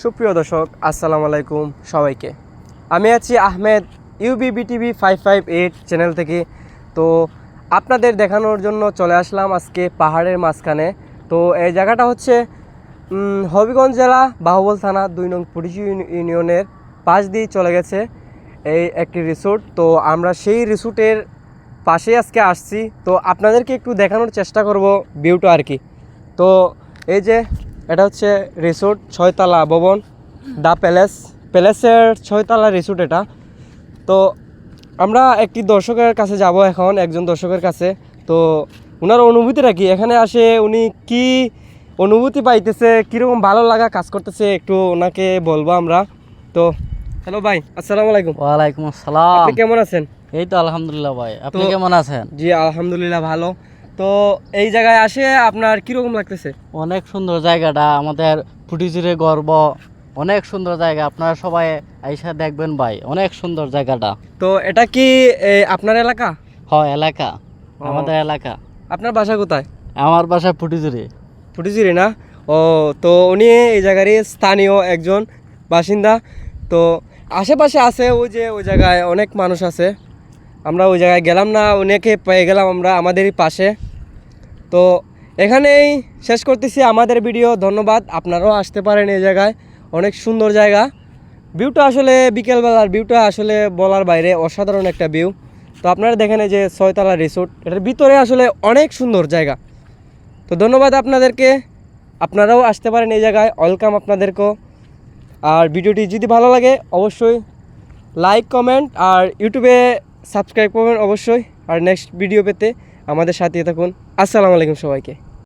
সুপ্রিয় দর্শক আসসালামু আলাইকুম সবাইকে। আমি আছি আহমেদ UBBTV 558 চ্যানেল থেকে। তো আপনাদের দেখানোর জন্য চলে আসলাম আজকে পাহাড়ের মাঝখানে। তো এই জায়গাটা হচ্ছে হবিগঞ্জ জেলা বাহুবল থানা 2 নং পুটিচি ইউনিয়নের পাশ দিয়ে চলে গেছে এই একটি রিসোর্ট। তো আমরা সেই রিসোর্টের পাশে আজকে আসছি। তো আপনাদেরকে একটু দেখানোর চেষ্টা করব ভিউটা আর কি। তো এই যে এটা হচ্ছে রিসোর্ট, 6তলা ভবন, দ্য প্যালেসের 6তলা রিসোর্ট এটা। তো আমরা একটি দর্শকের কাছে যাব এখন, একজন দর্শকের কাছে। তো ওনার অনুভূতিটা কি, এখানে আসে উনি কি অনুভূতি পাইতেছে, কীরকম ভালো লাগা কাজ করতেছে, একটু ওনাকে বলবো আমরা। তো হ্যালো ভাই, আসসালামু আলাইকুম। ওয়ালাইকুম আসসালাম। আপনি কেমন আছেন? এই তো আলহামদুলিল্লাহ ভাই, আপনি কেমন আছেন? জি আলহামদুলিল্লাহ ভালো। তো এই জায়গায় আসে আপনার কীরকম লাগতেছে? অনেক সুন্দর জায়গাটা, আমাদের ফুটিচিরে গর্ব, অনেক সুন্দর জায়গা। আপনারা সবাই আইসা দেখবেন ভাই, অনেক সুন্দর জায়গাটা। তো এটা কি আপনার এলাকা? হয় এলাকা, আমাদের এলাকা। আপনার বাসা কোথায়? আমার বাসা ফুটিচিরে। ফুটিচিরি না? ও, তো উনি এই জায়গারই স্থানীয় একজন বাসিন্দা। তো আশেপাশে আছে ওই যে ওই জায়গায় অনেক মানুষ আছে, আমরা ওই জায়গায় গেলাম না, উনিকে পেয়ে গেলাম আমরা আমাদেরই পাশে। তো এখানেই শেষ করতেছি আমাদের ভিডিও। ধন্যবাদ, আপনারাও আসতে পারেন এই জায়গায়, অনেক সুন্দর জায়গা। ভিউটা আসলে বিকেলবেলার ভিউটা আসলে বলার বাইরে, অসাধারণ একটা ভিউ। তো আপনারা দেখেন এই যে 6তলা রিসোর্ট, এটার ভিতরে আসলে অনেক সুন্দর জায়গা। তো ধন্যবাদ আপনাদেরকে, আপনারাও আসতে পারেন এই জায়গায়, ওয়েলকাম আপনাদেরকেও। আর ভিডিওটি যদি ভালো লাগে অবশ্যই লাইক কমেন্ট আর ইউটিউবে সাবস্ক্রাইব করবেন অবশ্যই। আর নেক্সট ভিডিও পেতে আমাদের সাথে থাকুন। আসসালামু আলাইকুম সবাইকে।